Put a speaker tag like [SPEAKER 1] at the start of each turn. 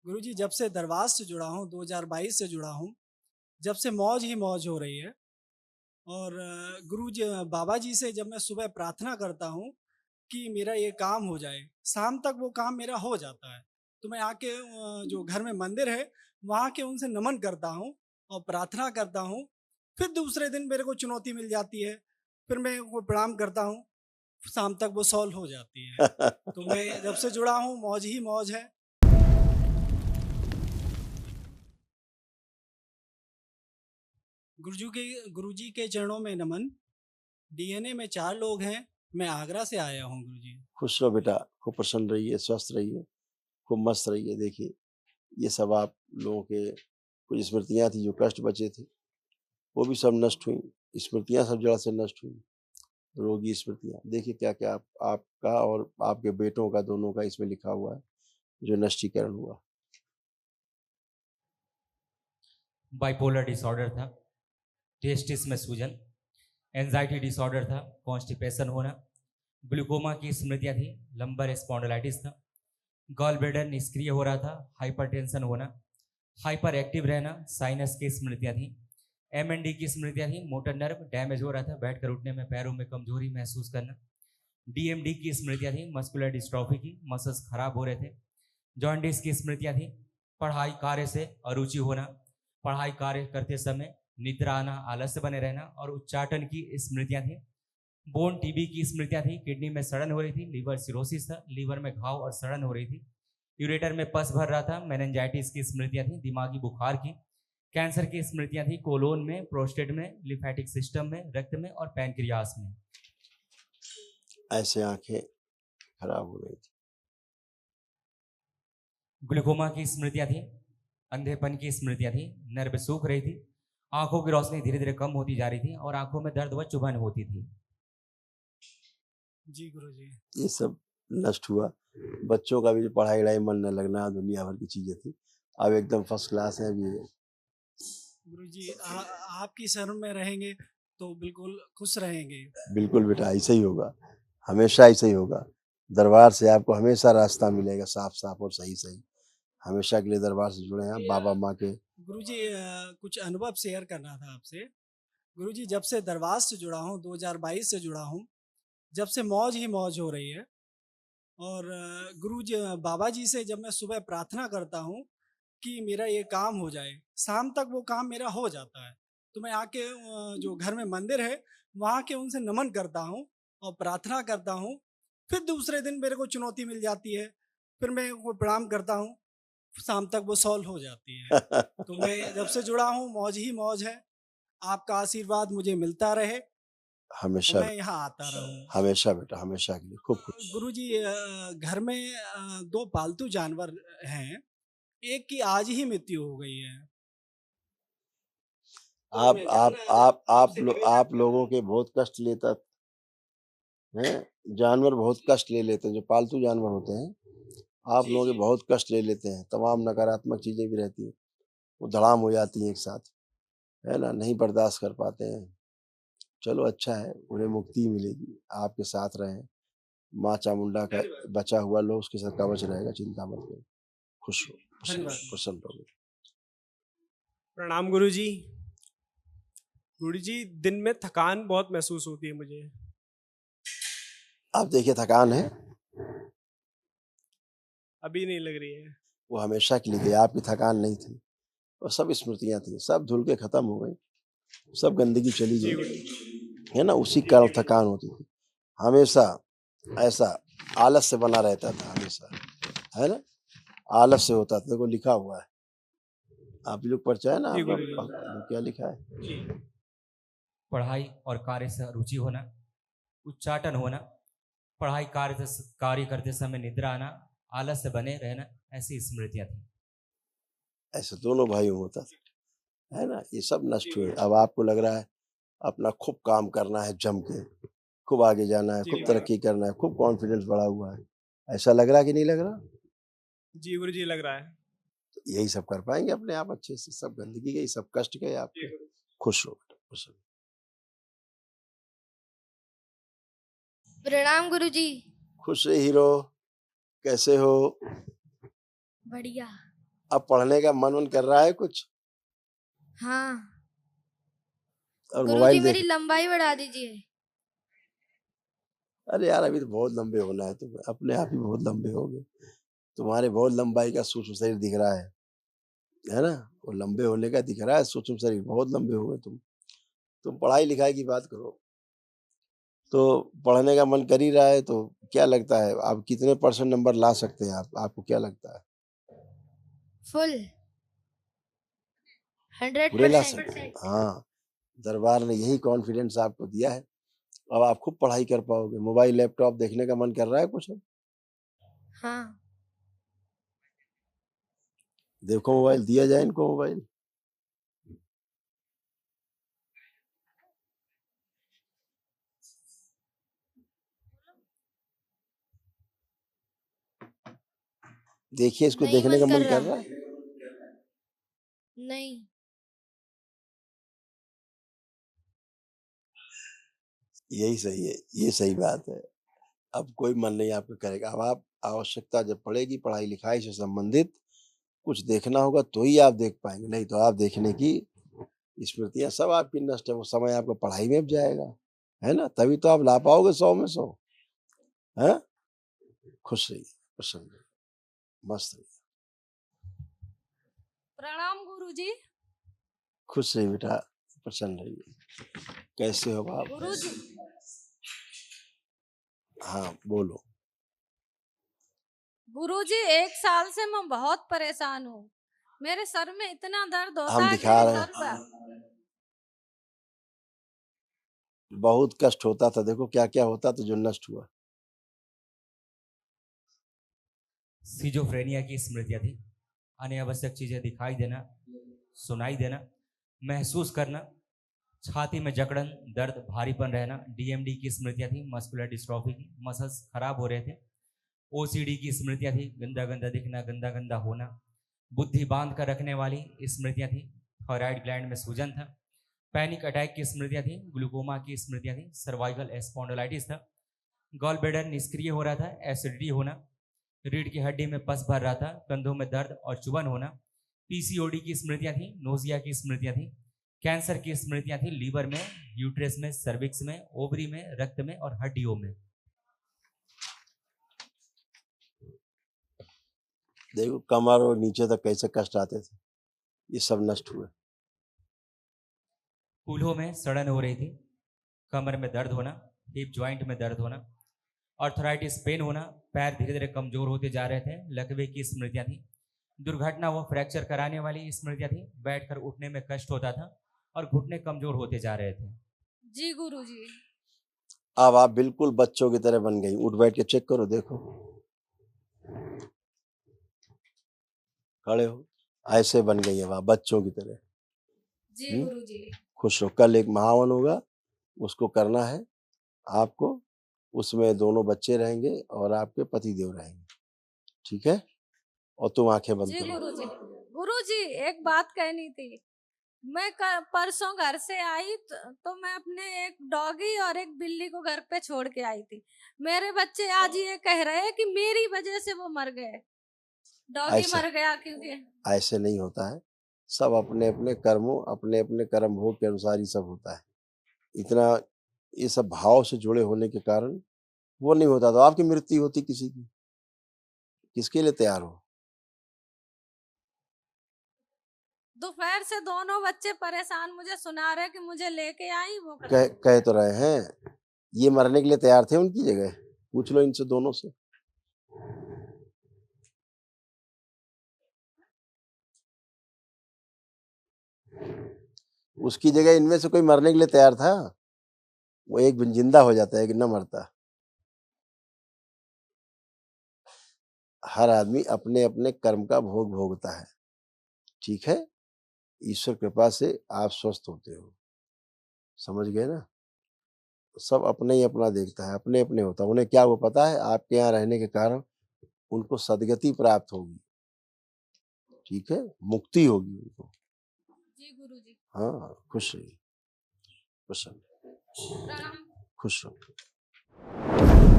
[SPEAKER 1] गुरुजी जब से दरबार से जुड़ा हूँ, 2022 से जुड़ा हूँ, जब से मौज ही मौज हो रही है। और गुरुजी बाबा जी से जब मैं सुबह प्रार्थना करता हूँ कि मेरा ये काम हो जाए, शाम तक वो काम मेरा हो जाता है। तो मैं आके जो घर में मंदिर है, वहाँ के उनसे नमन करता हूँ और प्रार्थना करता हूँ। फिर दूसरे दिन मेरे को चुनौती मिल जाती है, फिर मैं वो प्रणाम करता हूँ, शाम तक वो सॉल्व हो जाती है। तो मैं जब से जुड़ा हूँ, मौज ही मौज है। गुरुजी के चरणों में नमन। डीएनए में 4 लोग हैं, मैं आगरा से आया हूँ गुरुजी।
[SPEAKER 2] खुश रहो बेटा, खूब प्रसन्न रहिए, स्वस्थ रहिए, खूब मस्त रहिए। देखिए, ये सब आप लोगों के कुछ स्मृतियाँ थी, जो कष्ट बचे थे, वो भी सब नष्ट हुई। स्मृतियाँ सब जड़ से नष्ट हुई, रोगी स्मृतियाँ। देखिए क्या-क्या आप आपका और आपके बेटों का, दोनों का इसमें लिखा हुआ है, जो नष्टीकरण हुआ।
[SPEAKER 3] बाइपोलर डिसऑर्डर था, टेस्टिस में सूजन, एंजाइटी डिसऑर्डर था, कॉन्स्टिपेशन होना, ग्लूकोमा की स्मृतियाँ थी, लंबर स्पॉन्डिलाइटिस था, गॉल ब्लैडर निष्क्रिय हो रहा था, हाइपरटेंशन होना, हाइपर एक्टिव रहना, साइनस की स्मृतियाँ थी, एमएनडी की स्मृतियाँ थी, मोटर नर्व डैमेज हो रहा था, बैठकर उठने में पैरों में कमजोरी महसूस करना, डीएमडी की स्मृतियाँ थी, मस्कुलर डिस्ट्रॉफी की, मसल्स खराब हो रहे थे, जॉन्डिस की स्मृतियाँ थी, पढ़ाई कार्य से अरुचि होना, पढ़ाई कार्य करते समय निद्रा आना, आलस्य बने रहना और उच्चाटन की स्मृतियाँ थी, बोन टीबी की स्मृतियाँ थी, किडनी में सड़न हो रही थी, लीवर सिरोसिस था, लीवर में घाव और सड़न हो रही थी, यूरेटर में पस भर रहा था, मेनिंजाइटिस की स्मृतियाँ थी, दिमागी बुखार की, कैंसर की स्मृतियाँ थी, कोलोन में, प्रोस्टेट में, लिम्फेटिक सिस्टम में, रक्त में और पैनक्रियास में।
[SPEAKER 2] ऐसे आँखें खराब हो गई थी।
[SPEAKER 3] ग्लूकोमा की स्मृतियाँ थी, अंधेपन की स्मृतियाँ थी, नर्व सूख रही थी, आंखों की रोशनी धीरे धीरे कम होती जा रही थी और आंखों में दर्द व चुभन होती थी।
[SPEAKER 1] जी गुरुजी।
[SPEAKER 2] ये सब नष्ट हुआ। बच्चों का भी पढ़ाई-वढ़ाई मन न लगना, दुनिया भर की चीज़ें थी। अब एकदम फर्स्ट क्लास है अभी ये।
[SPEAKER 1] गुरुजी आपकी शरण में रहेंगे तो बिल्कुल खुश रहेंगे।
[SPEAKER 2] बिल्कुल बेटा, ऐसा ही होगा, हमेशा ऐसा ही होगा। दरबार से आपको हमेशा रास्ता मिलेगा साफ-साफ और सही-सही। हमेशा के लिए दरबार से जुड़े हैं आप, बाबा माँ के।
[SPEAKER 1] गुरुजी कुछ अनुभव शेयर करना था आपसे। गुरुजी जब से दरबार से जुड़ा हूँ, 2022 से जुड़ा हूँ, जब से मौज ही मौज हो रही है। और गुरुजी बाबा जी से जब मैं सुबह प्रार्थना करता हूँ कि मेरा ये काम हो जाए, शाम तक वो काम मेरा हो जाता है। तो मैं आके जो घर में मंदिर है, वहाँ के उनसे नमन करता हूँ और प्रार्थना करता हूँ। फिर दूसरे दिन मेरे को चुनौती मिल जाती है, फिर मैं वो प्रणाम करता हूँ, शाम तक वो सॉल्व हो जाती है। तो मैं जब से जुड़ा हूँ, मौज ही मौज है। आपका आशीर्वाद मुझे मिलता रहे और
[SPEAKER 2] हमेशा,
[SPEAKER 1] मैं यहाँ आता रहूँ।
[SPEAKER 2] हमेशा बेटा, हमेशा के लिए खूब खुश।
[SPEAKER 1] गुरुजी घर में 2 पालतू जानवर हैं, एक की आज ही मृत्यु हो गई है।
[SPEAKER 2] आप लोगों के बहुत कष्ट लेता हैं, जानवर बहुत कष्ट ले लेते हैं, जो पालतू जानवर होते हैं, आप लोगों के बहुत कष्ट ले लेते हैं, तमाम नकारात्मक चीज़ें भी रहती हैं, वो धड़ाम हो जाती हैं एक साथ, है ना? नहीं बर्दाश्त कर पाते हैं। चलो अच्छा है, उन्हें मुक्ति मिलेगी, आपके साथ रहें। माँ चामुंडा का बचा हुआ लो उसके साथ कवच रहेगा, चिंता मत करो। खुश हो,
[SPEAKER 1] धन्यवाद।
[SPEAKER 2] प्रसन्न रहो।
[SPEAKER 4] प्रणाम गुरुजी। गुरुजी, दिन में थकान बहुत महसूस होती है मुझे।
[SPEAKER 2] अब देखिए थकान है,
[SPEAKER 4] अभी नहीं लग रही है।
[SPEAKER 2] वो हमेशा के लिए गई, आपकी थकान नहीं थी। और सब स्मृतियाँ थी, सब धुल के खत्म हो गई, सब गंदगी चली
[SPEAKER 4] जी
[SPEAKER 2] गई,
[SPEAKER 4] गुरुजी।
[SPEAKER 2] है ना? उसी कारण थकान होती थी। हमेशा ऐसा आलस्य बना रहता था हमेशा, है ना? आलस्य होता था, देखो लिखा हुआ है। आप लोग पर्चा है ना
[SPEAKER 4] जी
[SPEAKER 2] आपका,
[SPEAKER 4] गुरुजी।
[SPEAKER 2] क्या लिखा है?
[SPEAKER 4] जी।
[SPEAKER 3] पढ़ाई और कार्य से रुचि होना, उच्चाटन होना, पढ़ाई कार्य करते समय निद्रा आना, आलस्य बने रहना, ऐसी स्मृतियाँ थी।
[SPEAKER 2] ऐसे दोनों भाइयों में होता था, है ना? ये सब नष्ट हुए। अब आपको लग रहा है अपना खूब काम करना है जम के, खूब आगे जाना है,
[SPEAKER 4] जी
[SPEAKER 2] खूब
[SPEAKER 4] गुरुजी।
[SPEAKER 2] तरक्की करना है, खूब कॉन्फिडेंस बढ़ा हुआ है। ऐसा लग रहा है कि नहीं लग रहा?
[SPEAKER 4] जी गुरुजी, लग रहा है।
[SPEAKER 2] तो यही सब कर पाएंगे अपने आप अच्छे से, सब गंदगी गई, सब कष्ट गए
[SPEAKER 4] जी
[SPEAKER 2] आपके।
[SPEAKER 4] गुरुजी।
[SPEAKER 2] खुश हो बेटा, खुश हो।
[SPEAKER 5] प्रणाम गुरुजी।
[SPEAKER 2] खुश रहे हीरो, कैसे हो?
[SPEAKER 5] बढ़िया।
[SPEAKER 2] अब पढ़ने का मन कर रहा है कुछ,
[SPEAKER 5] हाँ
[SPEAKER 2] और
[SPEAKER 5] गुरुजी
[SPEAKER 2] मोबाइल
[SPEAKER 5] मेरी
[SPEAKER 2] देख।
[SPEAKER 5] लंबाई बढ़ा दीजिए।
[SPEAKER 2] अरे यार अभी तो बहुत लंबे होना है, तुम अपने आप ही बहुत लंबे हो गए। तुम्हारे बहुत लंबाई का सूक्ष्म शरीर दिख रहा है ना, वो लंबे होने का दिख रहा है सूक्ष्म शरीर, बहुत लंबे हो गए तुम पढ़ाई लिखाई की बात करो। तो पढ़ने का मन कर ही रहा है, तो क्या लगता है आप कितने % नंबर ला सकते हैं? आपको क्या लगता है?
[SPEAKER 5] फुल
[SPEAKER 2] पूरे ला
[SPEAKER 5] 100%।
[SPEAKER 2] सकते हैं? हाँ, दरबार ने यही कॉन्फिडेंस आपको दिया है। अब आप खूब पढ़ाई कर पाओगे। मोबाइल लैपटॉप देखने का मन कर रहा है कुछ?
[SPEAKER 5] हाँ
[SPEAKER 2] देखो मोबाइल, दिया जाए इनको मोबाइल। देखिए, इसको
[SPEAKER 5] नहीं
[SPEAKER 2] देखने का
[SPEAKER 5] मन
[SPEAKER 2] मन
[SPEAKER 5] कर
[SPEAKER 2] कर
[SPEAKER 5] रहा।
[SPEAKER 2] रहा है?
[SPEAKER 5] नहीं
[SPEAKER 2] यही सही है, ये सही बात है। अब कोई मन नहीं आपका करेगा। अब आप आवश्यकता जब पड़ेगी पढ़ाई लिखाई से संबंधित कुछ देखना होगा तो ही आप देख पाएंगे, नहीं तो आप देखने की स्मृतियां सब आपकी नष्ट है। वो समय आपका पढ़ाई में भी जाएगा, है ना, तभी तो आप ला पाओगे 100 में 100। है, खुश रहिए, प्रसन्न रहिए, मस्त रहिए,
[SPEAKER 6] प्रणाम गुरुजी।
[SPEAKER 2] खुश रहिए बेटा, प्रसन्न रहिए। कैसे हो बाप?
[SPEAKER 6] गुरुजी
[SPEAKER 2] हाँ बोलो।
[SPEAKER 6] गुरुजी 1 साल से मैं बहुत परेशान हूँ। मेरे सर में इतना दर्द होता
[SPEAKER 2] हम
[SPEAKER 6] है,
[SPEAKER 2] दिखा
[SPEAKER 6] मेरे
[SPEAKER 2] रहे
[SPEAKER 6] सर
[SPEAKER 2] हैं,
[SPEAKER 6] पर
[SPEAKER 2] बहुत कष्ट होता था। देखो क्या क्या होता तो जो नष्ट हुआ।
[SPEAKER 3] सिजोफ्रेनिया की स्मृतियां थी। अनावश्यक चीजें दिखाई देना, सुनाई देना, महसूस करना, छाती में जकड़न, दर्द, भारीपन रहना। डीएमडी की स्मृतियां थी, मस्कुलर डिस्ट्रॉफी की, मसल्स खराब हो रहे थे। ओसीडी की स्मृतियां थी, गंदा गंदा दिखना, गंदा गंदा होना। बुद्धि बांध कर रखने वाली स्मृतियां थी। थायराइड ग्लैंड में सूजन था। पैनिक अटैक की स्मृतियां थी। ग्लूकोमा की स्मृतियां थी। सर्वाइकल स्पॉन्डिलाइटिस था। गॉल ब्लैडर निष्क्रिय हो रहा था। एसिडिटी होना। रीढ़ की हड्डी में पस भर रहा था। कंधों में दर्द और चुभन होना। पीसीओडी की स्मृतियां थी। नोजिया की स्मृतियां थी। कैंसर की स्मृतियां थी, लीवर में, यूट्रस में, सर्विक्स में, ओवरी में, रक्त में और हड्डियों में।
[SPEAKER 2] देखो कमर और नीचे तक कैसे कष्ट आते थे, ये सब नष्ट हुए।
[SPEAKER 3] कूल्हों में सड़न हो रही थी। कमर में दर्द होना, हिप जॉइंट में दर्द होना, आर्थराइटिस पेन होना, पैर धीरे धीरे कमजोर होते जा रहे थे। लकवे की स्मृतियां थी। दुर्घटना व फ्रैक्चर कराने वाली स्मृतियां थी। बैठकर उठने में कष्ट होता था और घुटने कमजोर होते जा रहे थे।
[SPEAKER 6] जी गुरुजी।
[SPEAKER 2] अब आप बिल्कुल बच्चों की तरह बन गई। उठ बैठ के चेक करो, देखो खड़े हो, ऐसे बन गई अब आप बच्चों की तरह।
[SPEAKER 6] जी गुरुजी।
[SPEAKER 2] खुश रहो। कल एक महावन होगा, उसको करना है आपको। उसमें दोनों बच्चे रहेंगे और आपके पति देव रहेंगे, ठीक है? और तुम आंखें बंद
[SPEAKER 6] जी
[SPEAKER 2] करो।
[SPEAKER 6] गुरुजी। गुरुजी एक बात कहनी थी। मैं परसों घर से आई तो मैं अपने एक डॉगी और एक बिल्ली को घर पे छोड़ के आई थी। मेरे बच्चे आज ये कह रहे हैं कि मेरी वजह से वो मर गए। डॉगी
[SPEAKER 2] ऐसा
[SPEAKER 6] मर गया क्योंकि
[SPEAKER 2] ऐसे नहीं होता है। सब अपने अपने कर्मों, अपने अपने कर्म भोग के अनुसार ही सब होता है। इतना ये सब भाव से जुड़े होने के कारण वो नहीं होता। तो आपकी मृत्यु होती किसी की, किसके लिए तैयार हो?
[SPEAKER 6] दोपहर से दोनों बच्चे परेशान मुझे सुना रहे कि मुझे लेके आई वो
[SPEAKER 2] कह तो रहे हैं, ये मरने के लिए तैयार थे उनकी जगह। पूछ लो इनसे दोनों से। उसकी जगह इनमें से कोई मरने के लिए तैयार था, वो एक दिन जिंदा हो जाता है कि न मरता। हर आदमी अपने अपने कर्म का भोग भोगता है, ठीक है? ईश्वर कृपा से आप स्वस्थ होते हो, समझ गए ना? सब अपने ही अपना देखता है, अपने अपने होता है। उन्हें क्या वो पता है आपके यहाँ रहने के कारण उनको सदगति प्राप्त होगी, ठीक है, मुक्ति होगी उनको।
[SPEAKER 6] जी गुरुजी।
[SPEAKER 2] हाँ, खुश रहिए, प्रसन्न,
[SPEAKER 6] प्रणाम।
[SPEAKER 2] खुश रहो।